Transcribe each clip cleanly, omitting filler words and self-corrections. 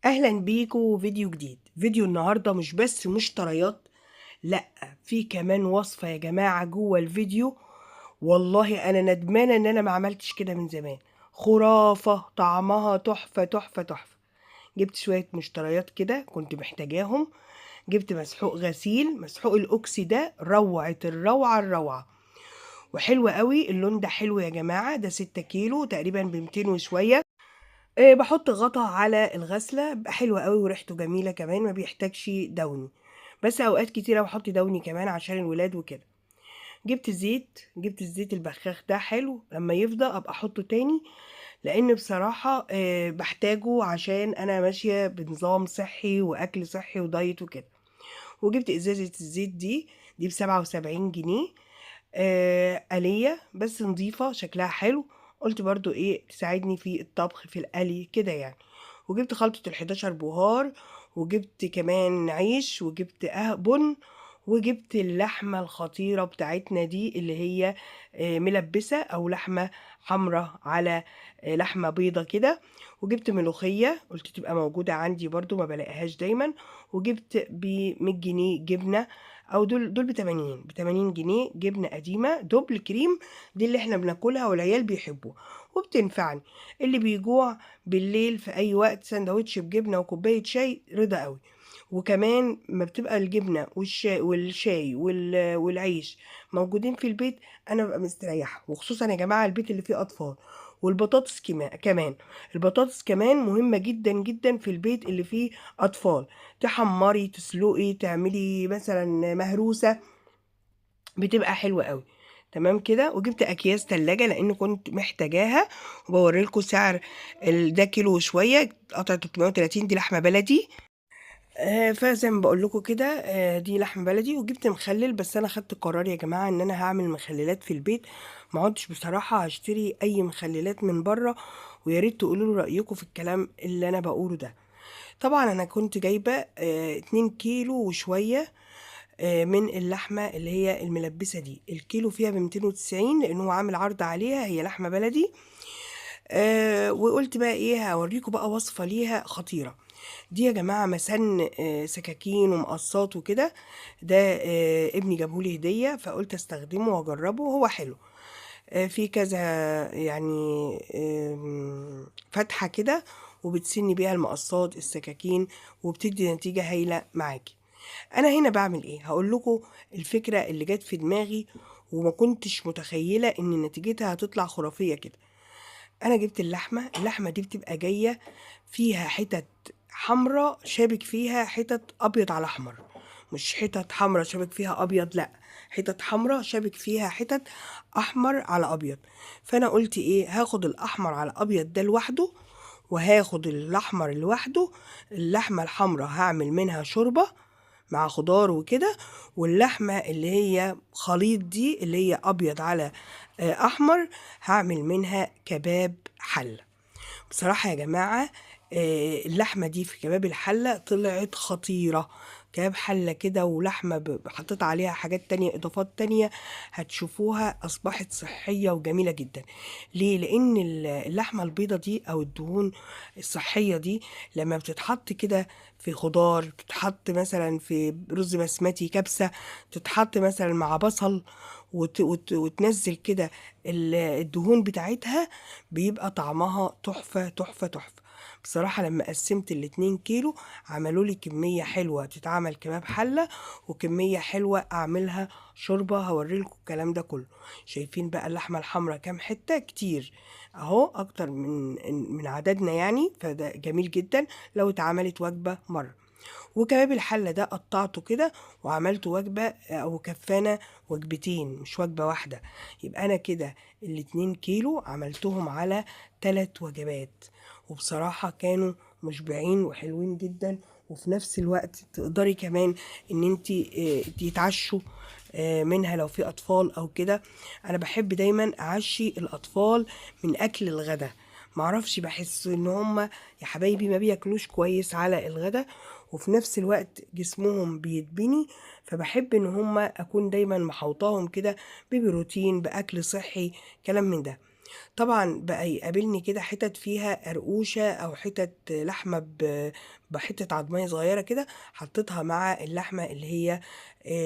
اهلا بيكم فيديو جديد. فيديو النهارده مش بس مشتريات، لا، في كمان وصفه يا جماعه جوه الفيديو. والله انا ندمانه ان انا ما عملتش كده من زمان. خرافه، طعمها تحفه تحفه تحفه. جبت شويه مشتريات كده كنت محتاجاهم. جبت مسحوق غسيل، مسحوق الاوكسي ده روعه الروعه الروعه، وحلو قوي. اللون ده حلو يا جماعه، ده 6 كيلو تقريبا ب 200 وشويه. باحط غطا على الغسلة، بيبقى حلو أوي وريحته جميلة كمان، ما بيحتاجش دَوْني، بس أوقات كتيرة باحط دَوْني كمان عشان الولاد وكده. جِبت الزيت البخاخ ده حلو، لمّا يفضى أبقى أحطه تاني، لإن بصراحة باحتاجه عشان أنا ماشية بنظام صحّي وأكل صحّي وdiet وكده. وجِبت إزازة الزيت دي ب77 جنيه. آلية بس نضيفة شكلها حلو، قُلت برضه إيه تساعدني في الطبخ في القلي كده يعني. وجِبت خلطة ال11 بُهار، وجِبت كمان عيش، وجِبت بُن، وجِبت اللحمة الخطيرة بتاعتنا دي اللي هي ملبّسة أو لحمة حمرا على لحمة بيضا كده. وجِبت ملوخية قُلت تبقى موجودة عندي برضه ما بالاقيهاش دايمًا. وجِبت ب100 جنيه جبنة، أو دول ب80 جنيه جبنة قديمة دوبل كريم، دي اللي إحنا بناكلها والعيال بيحبوها وبتنفعني. اللي بيجوع بالليل في أي وقت ساندوتش بجبنة وكوباية شاي رضا أوي. وكمان ما بتبقى الجبنة والشاي والعيش موجودين في البيت، أنا بابقى مستريحة، وخصوصًا يا جماعة البيت اللي فيه أطفال. والبطاطس كمان، البطاطس كمان مهمة جدًا، جدًا في البيت اللي فيه أطفال. تحمّري، تسلقي، تعملي مثلًا مهروسة، بتبقى حلوة أوي. تمام كده. وجِبت أكياس تلاجة لإن كنت محتاجاها، وباورّي لكم سعر ده كيلو وشوية، قطع 330 دي لحمة بلدي. فزي ما باقول لكم كده دي لحمة بلدي. وجِبت مخلِّل، بس أنا خدت قرار يا جماعة إن أنا هاعمل مخلِّلات في البيت، ما عُدتش بصراحة هاشتري أي مخلِّلات من برّه. ويا ريت تقولوا لي رأيكم في الكلام اللي أنا باقوله ده. طبعًا أنا كنت جايبة 2 كيلو وشوية من اللحمة اللي هي الملبّسة دي، الكيلو فيها ب290 لإن هو عامل عرض عليها، هي لحمة بلدي. وقُلت بقى إيه، هاورّيكم بقى وصفة ليها خطيرة. دي يا جماعة مسَن سكاكين ومقصّات وكده، ده ابني جابه لي هدية، فقُلت أستخدمه وأجرّبه وهو حلو. في كذا يعني فتحة كده، وبتسنّي بيها المقصّات، السكاكين، وبتدّي نتيجة هايلة معاكِ. أنا هنا باعمل إيه، هاقول لكم الفكرة اللي جات في دماغي، وما كنتش متخيلة إن نتيجتها هتطلع خرافية كده. أنا جبت اللحمة دي بتبقى جاية فيها حتت حمرا شابك فيها حتت أبيض على أحمر، مش حتت حمرا شابك فيها أبيض، لأ، حتت حمرا شابك فيها حتت أحمر على أبيض. فأنا قُلت إيه، هاخد الأحمر على الأبيض ده لوحده، وهاخد الأحمر لوحده. اللحمة الحمرا هاعمل منها شوربة مع خضار وكده، واللحمة اللي هي خليط دي اللي هي أبيض على أحمر هاعمل منها كباب حلة. بصراحة يا جماعة اللحمة دي في كباب الحلة طلعت خطيرة. كباب حلة كده ولحمة حطيت عليها حاجات تانية إضافات تانية، هتشوفوها أصبحت صحية وجميلة جدا. ليه؟ لأن اللحمة البيضة دي أو الدهون الصحية دي لما بتتحط كده في خضار، بتتحط مثلا في رز بسمتي كبسة، تتحط مثلا مع بصل، وتنزل كده الدهون بتاعتها، بيبقى طعمها تحفة تحفة تحفة. بصراحة لما قسمت ال2 كيلو عملوا لي كمية حلوة تتعمل كباب حلة، وكمية حلوة أعملها شوربة. هوريلكم الكلام ده كله. شايفين بقى اللحمة الحمرا كام حتة؟ كتير أهو، أكتر من عددنا يعني، فده جميل جدا لو اتعملت وجبة مرة. وكباب الحلة ده قطعته كده وعملته وجبة أو كفّانة، وجبتين مش وجبة واحدة. يبقى أنا كده ال2 كيلو عملتهم على 3 وجبات، وبصراحة كانوا مشبعين وحلوين جدًا. وفي نفس الوقت تقدري كمان إن أنتِ يتعشوا منها لو في أطفال أو كده. أنا باحب دايمًا أعشّي الأطفال من أكل الغدا، ما أعرفش باحس إن هُم يا حبايبي ما بياكلوش كويس على الغدا، وفي نفس الوقت جسمهم بيتبني. فباحب إن هُم أكون دايمًا محوطاهم كده ببروتين، بأكل صحّي، كلام من ده. طبعا بقى يقابلني كده حتت فيها قرقوشة او حتت لحمة بحتة عضمية صغيرة كده، حطيتها مع اللحمة اللي هي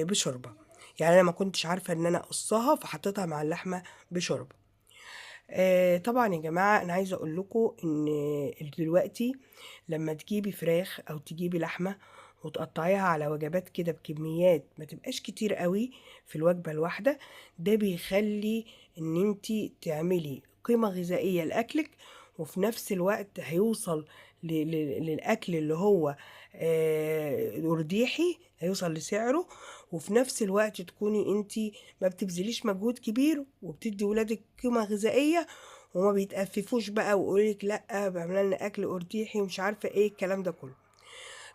بشوربة. يعني انا ما كنتش عارفة ان انا اقصها، فحطيتها مع اللحمة بشوربة. طبعا يا جماعة انا عايزة اقول لكم ان دلوقتي لما تجيبي فراخ او تجيبي لحمة وتقطعيها على وجبات كده بكميات ما تبقاش كتير قوي في الوجبة الواحدة، ده بيخلي ان انتي تعملي قيمة غذائية لأكلك، وفي نفس الوقت هيوصل للأكل اللي هو أرديحي، هيوصل لسعره. وفي نفس الوقت تكوني انتي ما بتبذليش مجهود كبير، وبتدي ولادك قيمة غذائية، وما بيتأففوش بقى ويقولك لأ بعمل لنا أكل أرديحي ومش عارفة ايه الكلام ده كله.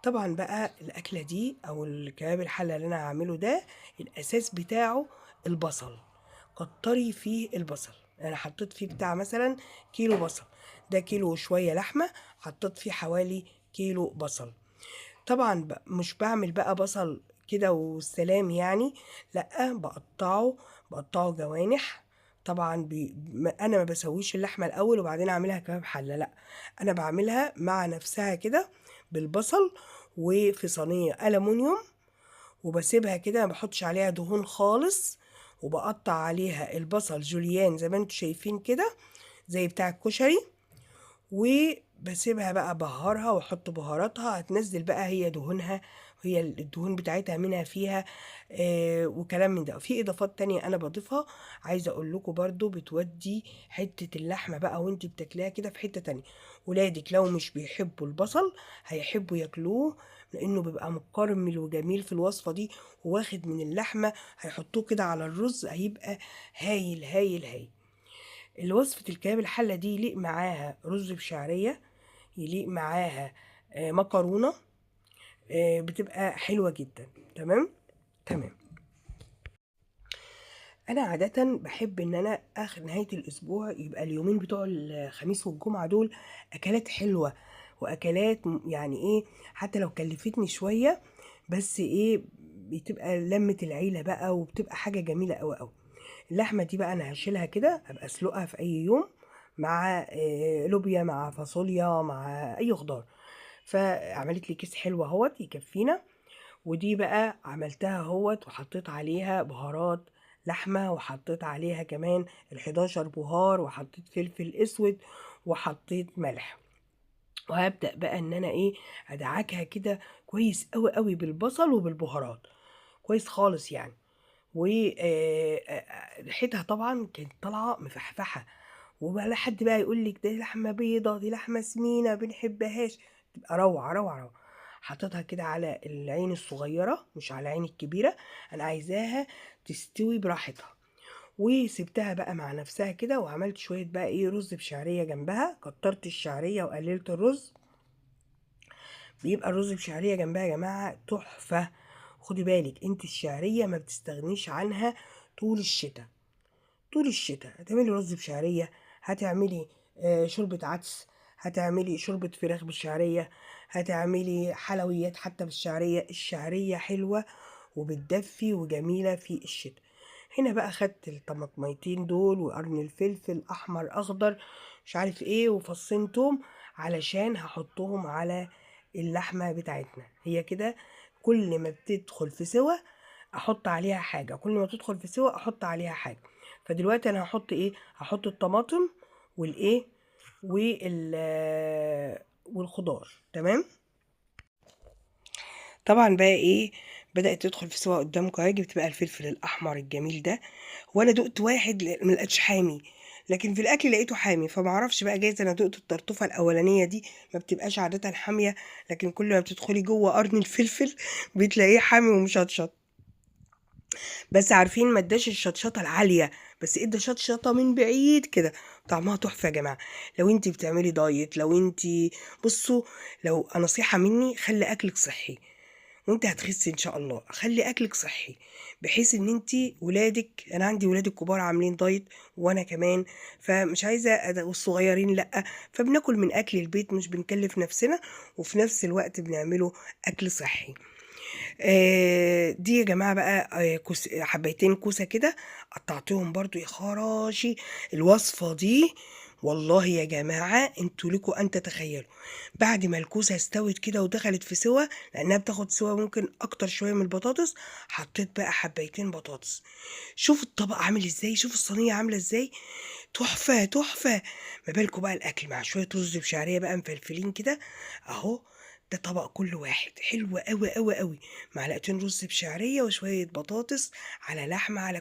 طبعا بقى الأكلة دي أو الكباب الحلة اللي أنا هعمله ده، الأساس بتاعه البصل. كتري فيه البصل. أنا حطيت فيه بتاع مثلا كيلو بصل، ده كيلو وشوية لحمة، حطيت فيه حوالي كيلو بصل. طبعا مش بعمل بقى بصل كده والسلام يعني، لا بقطعه جوانح. طبعا انا ما بسويش اللحمه الاول وبعدين اعملها كباب حله، لا، انا بعملها مع نفسها كده بالبصل، وفي صينيه الومنيوم، وبسيبها كده، ما بحطش عليها دهون خالص، وبقطع عليها البصل جوليان زي ما انتم شايفين كده، زي بتاع الكشري، وبسيبها بقى بهارها واحط بهاراتها، هتنزل بقى هي دهونها، هي الدهون بتاعتها منها فيها وكلام من ده. في اضافات تانية انا بضيفها، عايزه اقول لكم برضو بتودي حته اللحمه بقى وانت بتاكليها كده في حته تانية. ولادك لو مش بيحبوا البصل هيحبوا ياكلوه، لانه بيبقى مكرمل وجميل في الوصفه دي، وواخد من اللحمه، هيحطوه كده على الرز هيبقى هايل هايل هايل. الوصفة الكباب الحلة دي يليق معاها رز بشعرية، يليق معاها مكرونة، بتبقى حلوة جدا. تمام تمام. انا عادة بحب ان انا اخر نهاية الاسبوع يبقى اليومين بتوع الخميس والجمعة دول اكلات حلوة، واكلات يعني ايه، حتى لو كلفتني شوية، بس ايه، بتبقى لمة العيلة بقى، وبتبقى حاجة جميلة قوي قوي. اللحمة دي بقى انا هشيلها كده، ابقى اسلقها في اي يوم مع لوبيا، مع فاصوليا، مع اي خضار. فعملت لي كيس حلو اهوت يكفينا. ودي بقى عملتها اهوت، وحطيت عليها بهارات لحمة، وحطيت عليها كمان ال11 بهار، وحطيت فلفل اسود، وحطيت ملح. وهبدأ بقى ان انا ايه، ادعكها كده كويس قوي قوي بالبصل وبالبهارات، كويس خالص يعني. وريحتها طبعا كانت طالعه مفحفحه، ولا حد بقى يقول لك دي لحمه بيضه، دي لحمه سمينه بنحبهاش، تبقى روعه روعه روعه. حطيتها كده على العين الصغيره مش على العين الكبيره، انا عايزاها تستوي براحتها. وسبتها بقى مع نفسها كده، وعملت شويه بقى ايه رز بشعريه جنبها، كترت الشعريه وقللت الرز، بيبقى الرز بشعرية جنبها يا جماعة تحفة. خدي بالك انت الشعرية ما بتستغنيش عنها طول الشتاء. طول الشتاء هتعملي رز بشعرية، هتعملي شوربة عدس، هتعملي شوربة فراخ بالشعرية، هتعملي حلويات حتى بالشعرية. الشعرية حلوة وبتدفي وجميلة في الشتاء. هنا بقى خدت الطماطميتين دول وقرن الفلفل احمر اخضر مش عارف ايه وفصين توم، علشان هحطهم على اللحمة بتاعتنا. هي كده كل ما بتدخل في سوا احط عليها حاجة، كل ما تدخل في سوا احط عليها حاجة. فدلوقتي انا هحط ايه، هحط الطماطم والايه والخضار. تمام. طبعا بقى ايه، بدأت تدخل في سوا قدامكم اهي، جبت بقى الفلفل الاحمر الجميل ده. وانا دقت واحد ما لقيتش حامي، لكن في الاكل لقيته حامي، فما اعرفش بقى، جايز انا دقت الطرطوفه الاولانيه دي ما بتبقاش عاده حاميه، لكن كل ما بتدخلي جوه قرن الفلفل بتلاقيه حامي ومشطشط. بس عارفين ما اداش الشطشطه العاليه، بس ادى شطشطه من بعيد كده، طعمها تحفه يا جماعه. لو انت بتعملي دايت، لو انت، بصوا، لو نصيحه مني، خلي اكلك صحي وانت هتخسي ان شاء الله. خلي اكلك صحي بحيث ان انت ولادك، انا عندي ولاد الكبار عاملين دايت وانا كمان، فمش عايزه والصغيرين لا، فبناكل من اكل البيت، مش بنكلف نفسنا، وفي نفس الوقت بنعمله اكل صحي. دي يا جماعة بقى حبايتين كوسة كده قطعتهم برضو يا خراشي. الوصفة دي والله يا جماعة انتوا لكم ان تتخيلوا، بعد ما الكوسة استوت كده ودخلت في سوا، لانها بتاخد سوا ممكن اكتر شوية من البطاطس، حطيت بقى حبايتين بطاطس. شوف الطبق عامل ازاي، شوف الصينية عاملة ازاي، تحفة تحفة. ما بالكوا بقى الأكل مع شوية رز بشعرية بقى مفلفلين كده أهو. ده طبق كل واحد حلو أوي أوي أوي. معلقتين رز بشعرية وشوية بطاطس على لحمة على